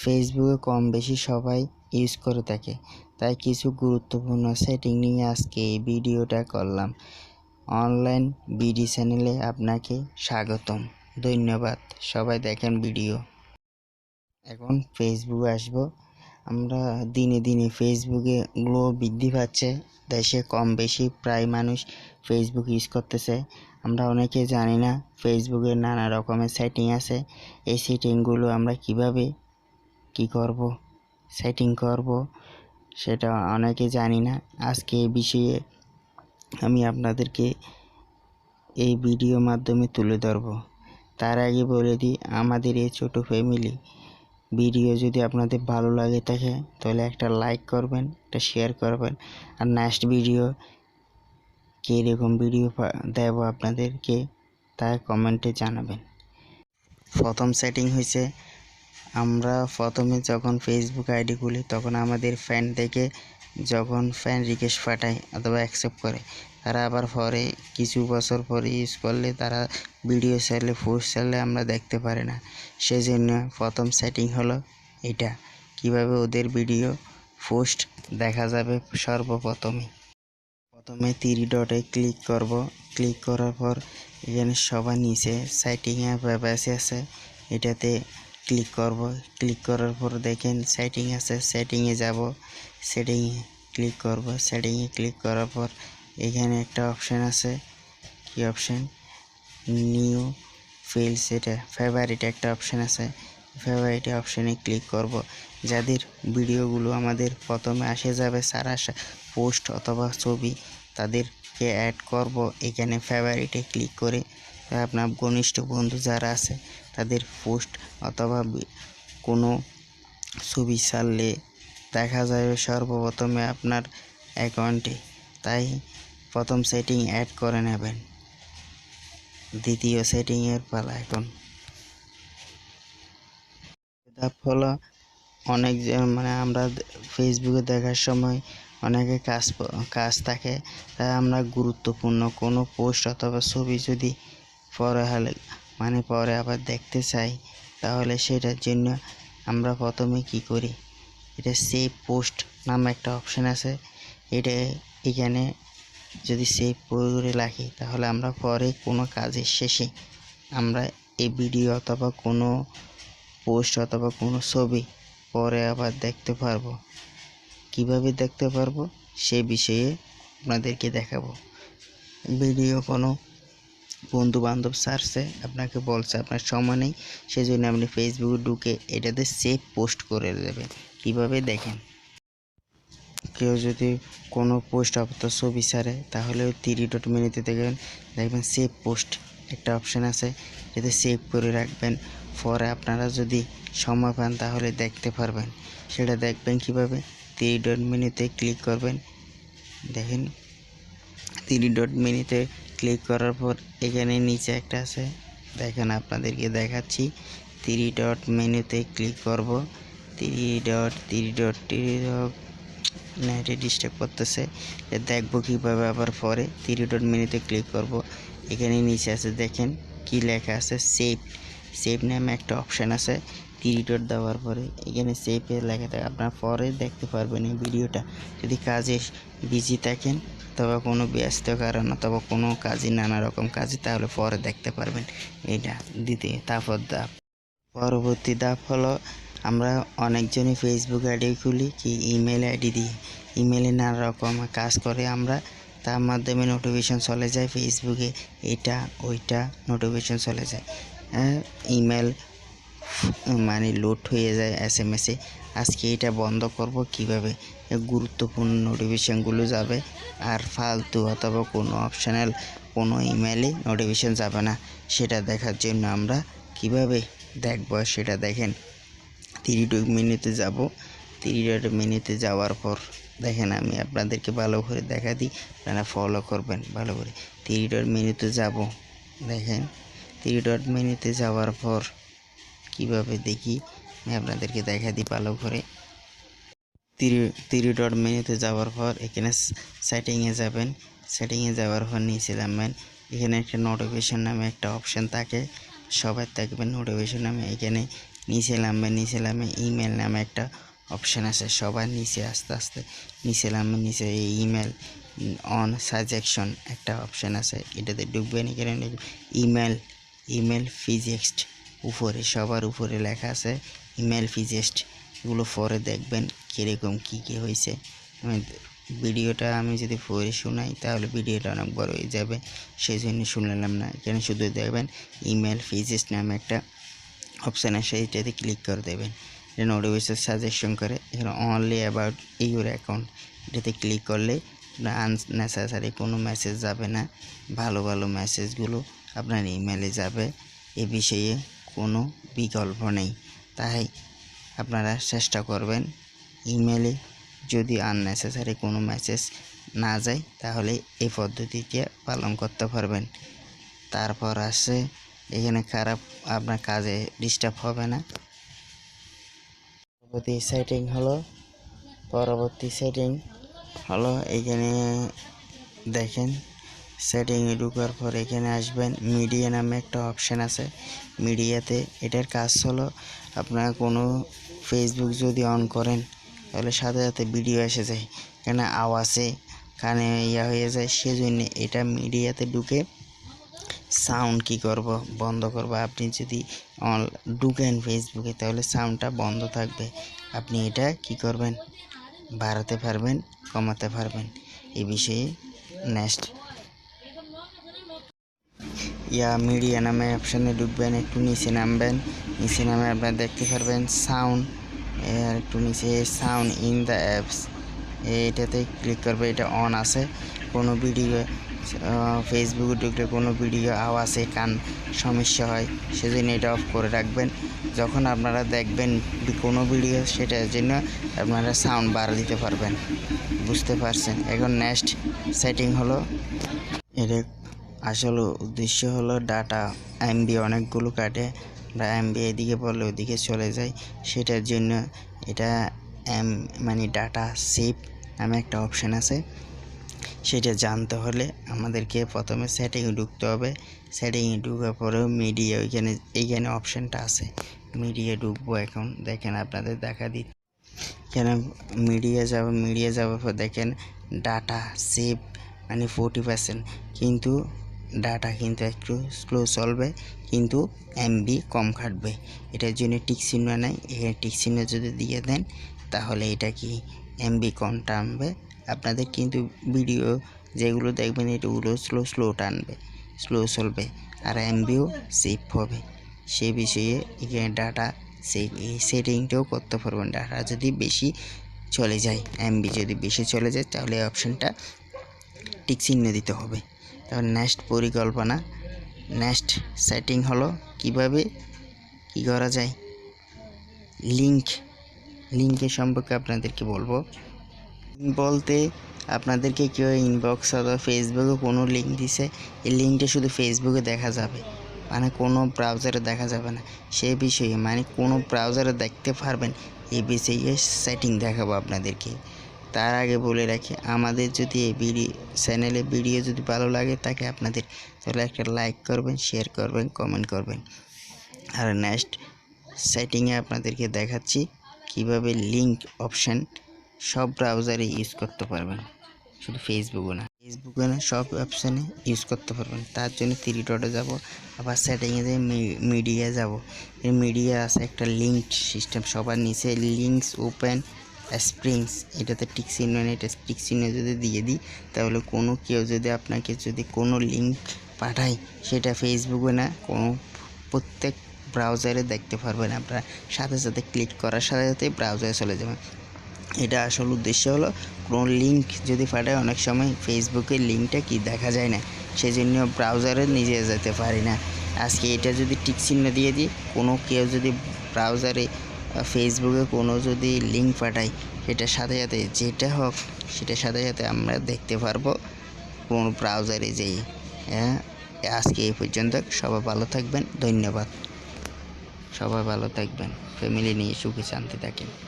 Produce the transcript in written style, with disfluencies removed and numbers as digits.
ফেসবুকে কম বেশি সবাই ইউজ করে থাকে, তাই কিছু গুরুত্বপূর্ণ সেটিং নিয়ে আজকে এই ভিডিওটা করলাম। অনলাইন বিডি চ্যানেলে আপনাকে স্বাগতম। ধন্যবাদ। সবাই দেখেন ভিডিও। এখন ফেসবুকে আসব। আমরা দিনে দিনে ফেসবুকে গ্লো বৃদ্ধি পাচ্ছে। দেশে কম বেশি প্রায় মানুষ ফেসবুক ইউজ করতেছে। আমরা অনেকে জানি না ফেসবুকে নানা রকমের সেটিং আছে। এই সেটিংগুলো আমরা কিভাবে সেটিং করব সেটা অনেকে জানি না। আজকে এই বিষয়ে আমি আপনাদেরকে এই ভিডিওর মাধ্যমে তুলে ধরব। তার আগে বলে দিই, আমাদের এই ছোট ফ্যামিলি ভিডিও যদি আপনাদের ভালো লাগে থাকে তাহলে একটা লাইক করবেন, একটা শেয়ার করবেন, আর নেক্সট ভিডিও কীরকম ভিডিও দেব আপনাদেরকে তা কমেন্টে জানাবেন। প্রথম সেটিং হয়েছে, আমরা প্রথমে যখন ফেসবুক আইডি খুলি তখন আমাদের ফ্রেন্ড থেকে যখন ফ্রেন্ড রিকোয়েস্ট পাঠায় অথবা অ্যাকসেপ্ট করে, তারা আবার পরে কিছু বছর পরে ইউজ করলে তারা ভিডিও ছাড়লে পোস্ট ছাড়লে আমরা দেখতে পারি না। সেজন্য প্রথম সেটিং হলো এটা, কিভাবে ওদের ভিডিও পোস্ট দেখা যাবে। প্রথমে 3 ডটে ক্লিক করব। ক্লিক করার পর এখানে সবার নিচে সেটিংয়ে প্রাইভেসি আছে, এটাতে ক্লিক করব। ক্লিক করার পর দেখেন সেটিং আছে, সেটিংয়ে যাব, সেটিংয়ে ক্লিক করব। সেটিংয়ে ক্লিক করার পর এখানে একটা অপশান আছে, কি অপশান, নিউ ফিল্ডস, এটা ফেভারিট একটা অপশান আছে। ফেভারিট অপশানে ক্লিক করব। যাদের ভিডিওগুলো আমাদের প্রথমে আসে যাবে সারা পোস্ট অথবা ছবি, তাদেরকে অ্যাড করব। এখানে ফেভারিটে ক্লিক করে আপনার ঘনিষ্ঠ বন্ধু যারা আছে তাদের পোস্ট অথবা কোনো ছবি ছাড়লে দেখা যাবে সর্বপ্রথমে আপনার অ্যাকাউন্টে। তাই প্রথম সেটিং অ্যাড করে নেবেন। দ্বিতীয় সেটিংয়ের পালা এখন। হলো অনেক আমরা ফেসবুকে দেখার সময় অনেকে কাজ থাকে, তাই আমরা গুরুত্বপূর্ণ কোনো পোস্ট অথবা ছবি যদি পরে আবার দেখতে চাই, তাহলে সেটার জন্য আমরা প্রথমে কি করি, এটা সেভ পোস্ট নামে একটা অপশান আছে। এখানে যদি সেভ করে রাখি তাহলে আমরা পরে কোনো কাজের শেষে আমরা এই ভিডিও অথবা কোনো পোস্ট অথবা কোনো ছবি পরে আবার দেখতে পারবো। কিভাবে দেখতে পারবো সে বিষয়ে আপনাদেরকে দেখাবো। ভিডিও কোনো বন্ধু বান্ধব সার্চে আপনাকে বলছে আপনার সময় নেই, সেজন্য আপনি ফেসবুকে ঢুকে এটাতে সেভ পোস্ট করে দেবেন। কিভাবে দেখেন, কেউ যদি কোনো পোস্ট অথবা ছবি ছাড়ে তাহলে 3 ডট মেনুতে দেখবেন সেভ পোস্ট একটা অপশান আছে, এতে সেভ করে রাখবেন। পরে আপনারা যদি সময় পান তাহলে দেখতে পারবেন। সেটা দেখবেন কিভাবে, 3 ডট মেনুতে ক্লিক করবেন। দেখেন 3 ডট মেনুতে ক্লিক করার পর এখানে নিচে একটা আছে, দেখেন আপনাদেরকে দেখাচ্ছি। 3 ডট মেনুতে ক্লিক করব। 3 ডট নেটে ডিস্টার্ব করতেছে, দেখবো কিভাবে। আবার পরে 3 ডট মেনুতে ক্লিক করব। এখানে নিচে আছে দেখেন কি লেখা আছে, সেভ নামে একটা অপশান আছে। 3 ডট দেওয়ার পরে এখানে সেভে লেখা থাকে, আপনার পরে দেখতে পারবেন এই ভিডিওটা। যদি কাজে বিজি থাকেন অথবা কোনো ব্যস্ত কারণ অথবা কোনো কাজে নানা রকম কাজে, তাহলে পরে দেখতে পারবেন। এটা তারপর পরবর্তী ধাপ হলো, আমরা অনেকজনই ফেসবুক আইডি খুলি কি ইমেল আইডি দিয়ে। ইমেলে নানা রকম কাজ করে, আমরা তার মাধ্যমে নোটিফিকেশন চলে যায় ফেসবুকে, এটা ওইটা নোটিফিকেশন চলে যায়। ইমেল লোড হয়ে যায় SMS-এ। আজকে এটা বন্ধ করব কিভাবে, গুরুত্বপূর্ণ নোটিফিকেশানগুলো যাবে, আর ফালতু অথবা কোনো অপশনাল কোনো ইমেলে নোটিফিকেশান যাবে না। সেটা দেখার জন্য আমরা কিভাবে দেখব সেটা দেখেন। 3 ডট মেনুতে যাব। 3 ডট মেনুতে যাওয়ার পর দেখেন, আমি আপনাদেরকে ভালো করে দেখা দিই, আপনারা ফলো করবেন ভালো করে। 3 ডট মেনুতে যাব, দেখেন 3 ডট মেনুতে যাওয়ার পর কিভাবে দেখি আমি আপনাদেরকে দেখা দিই ভালো করে। 3 ডট মেনুতে যাওয়ার পর এখানে সেটিংয়ে যাবেন। সেটিংয়ে যাওয়ার পর নিচে নামবেন। এখানে একটা নোটিফিকেশন নামে একটা অপশান থাকে, সবাই থাকবেন নোটিফিকেশন নামে। এখানে নিচে নামে ইমেল নামে একটা অপশান আছে, সবার নিচে আস্তে আস্তে নিচে এই ইমেল অন সাজেকশন একটা অপশান আছে, এটাতে ঢুকবেন। এখানে ইমেল ফিজেক্সট উপরে সবার উপরে লেখা আছে ইমেল ফিজেক্সট। এগুলো পরে দেখবেন কীরকম কী হয়েছে। ভিডিওটা আমি যদি পড়ে শোনাই তাহলে ভিডিওটা অনেক বড় হয়ে যাবে, সেই জন্য শুনলাম না। এখানে শুধু দেখবেন ইমেল ফিজেক্সট নামে একটা অপশান আছে, এটাতে ক্লিক করে দেবেন। এটা নোটিফিকেশন সাজেশন করে এখানে অনলি অ্যাবাউট ইউর অ্যাকাউন্ট, এটাতে ক্লিক করলে আননেসেসারি কোনো মেসেজ যাবে না, ভালো মেসেজগুলো আপনার ইমেলে যাবে। এ বিষয়ে কোনো বিকল্প নেই, তাই আপনারা চেষ্টা করবেন ইমেলে যদি আননেসেসারি কোনো মেসেজ না যায় তাহলে এই পদ্ধতিটি পালন করতে পারবেন। তারপর আসে এখানে খারাপ আপনার কাজে ডিস্টার্ব হবে না। পরবর্তী সেটিং হলো এখানে দেখেন, সেটিংয়ে ঢোকার পর এখানে আসবেন, মিডিয়া নামে একটা অপশান আছে। মিডিয়াতে এটার কাজ হলো আপনারা কোনো ফেসবুক যদি অন করেন তাহলে সাথে সাথে ভিডিও এসে যায়, এখানে আওয়াজে কানে হয়ে যায়। সেজন্য এটা মিডিয়াতে ঢুকে সাউন্ড বন্ধ করব। আপনি যদি ঢুকেন ফেসবুকে তাহলে সাউন্ডটা বন্ধ থাকবে। আপনি এটা করবেন, বাড়াতে পারবেন, কমাতে পারবেন। এই বিষয়ে নেক্সট মিডিয়া নামে অপশানে ঢুকবেন, একটু নিচে নামবেন। নিচে নামে আপনারা দেখতে পারবেন সাউন্ড, একটু নিচে সাউন্ড ইন দ্য অ্যাপস, এটাতে ক্লিক করবে। এটা অন আছে। কোনো ভিডিও ফেসবুকে ঢুকলে কোনো ভিডিও আওয়াজে কান সমস্যা হয়, সেজন্য এটা অফ করে রাখবেন। যখন আপনারা দেখবেন কোনো ভিডিও, সেটার জন্য আপনারা সাউন্ড বাড়া দিতে পারবেন। বুঝতে পারছেন? এখন নেক্সট সেটিং হলো, এর আসলে উদ্দেশ্য হলো ডাটা এমবি অনেকগুলো কাটে বা এমবি এদিকে পড়লে ওদিকে চলে যায়, সেটার জন্য এটা মানে ডাটা সেভ নামে একটা অপশান আছে। সেটা জানতে হলে আমাদেরকে প্রথমে সেটিংয়ে ঢুকতে হবে। সেটিংয়ে ঢুকার পরেও মিডিয়া এইখানে অপশানটা আছে, মিডিয়া ঢুকবো। এখন দেখেন আপনাদের দেখা দিচ্ছে, এখানে মিডিয়া যাওয়ার পর দেখেন ডাটা সেভ মানে 40%, কিন্তু ডাটা কিন্তু একটু স্লো চলবে, কিন্তু এমবি কম কাটবে। এটার জন্য টিক চিহ্ন নেই, এখানে টিক চিহ্ন যদি দিয়ে দেন তাহলে এটা এমবি কম টানবে আপনাদের, কিন্তু ভিডিও যেগুলো দেখবেন এটাগুলো স্লো টানবে, স্লো চলবে, আর এমবিও সেভ হবে। সে বিষয়ে এখানে ডাটা সেভ এই সেটিংটাও করতে পারবেন। ডাটা যদি বেশি চলে যায়, এমবি যদি বেশি চলে যায়, তাহলে এই অপশানটা টিক চিহ্ন দিতে হবে। তারপর নেক্সট সেটিং হলো কিভাবে কি করা যায়। লিঙ্কের সম্পর্কে আপনাদেরকে বলবো। বলতে আপনাদেরকে কেউ ইনবক্স অথবা ফেসবুকে কোনো লিঙ্ক দিছে, এই লিঙ্কটা শুধু ফেসবুকে দেখা যাবে, মানে কোনো ব্রাউজারে দেখা যাবে না। সেই বিষয়ে মানে কোনো ব্রাউজারে দেখতে পারবেন, এই বিষয়ে সেটিং দেখাবো আপনাদেরকে। তার আগে বলে রাখি, আমাদের যদি এই চ্যানেলে ভিডিও যদি ভালো লাগে থাকে আপনাদের, তাহলে একটা লাইক করবেন, শেয়ার করবেন, কমেন্ট করবেন। আর নেক্সট সেটিংয়ে আপনাদেরকে দেখাচ্ছি কিভাবে লিঙ্ক অপশান সব ব্রাউজারে ইউজ করতে পারবেন, শুধু ফেসবুকে না সব অপশানে ইউজ করতে পারবেন। তার জন্য 3 ডটে যাব, আবার সেটিংয়ে যেয়ে মিডিয়া যাব। এই মিডিয়া আছে একটা লিঙ্ক সিস্টেম, সবার নিচে লিঙ্কস ওপেন স্প্রিংস, এটাতে টিক চিহ্ন নেই, এটা টিক চিহ্ন যদি দিয়ে দিই তাহলে কেউ যদি আপনাকে কোনো লিঙ্ক পাঠায়, সেটা ফেসবুকে না প্রত্যেক ব্রাউজারে দেখতে পারবেন। আপনারা সাথে সাথে ক্লিক করার সাথে সাথে ব্রাউজারে চলে যাবেন। এটা আসল উদ্দেশ্য হলো কোনো লিঙ্ক যদি পাঠায়, অনেক সময় ফেসবুকের লিঙ্কটা দেখা যায় না, সেজন্য ব্রাউজারে নিজে যেতে পারি না। আজকে এটা যদি টিক চিহ্ন দিয়ে দিই, কেউ যদি ব্রাউজারে ফেসবুকে যদি লিঙ্ক পাঠায়, সেটার সাথে সাথে যেটা হোক সেটার সাথে সাথে আমরা দেখতে পারবো কোন ব্রাউজারে যেই। আজকে এই পর্যন্ত। সবাই ভালো থাকবেন, ধন্যবাদ। সবাই ভালো থাকবেন, ফ্যামিলি নিয়ে সুখে শান্তি থাকেন।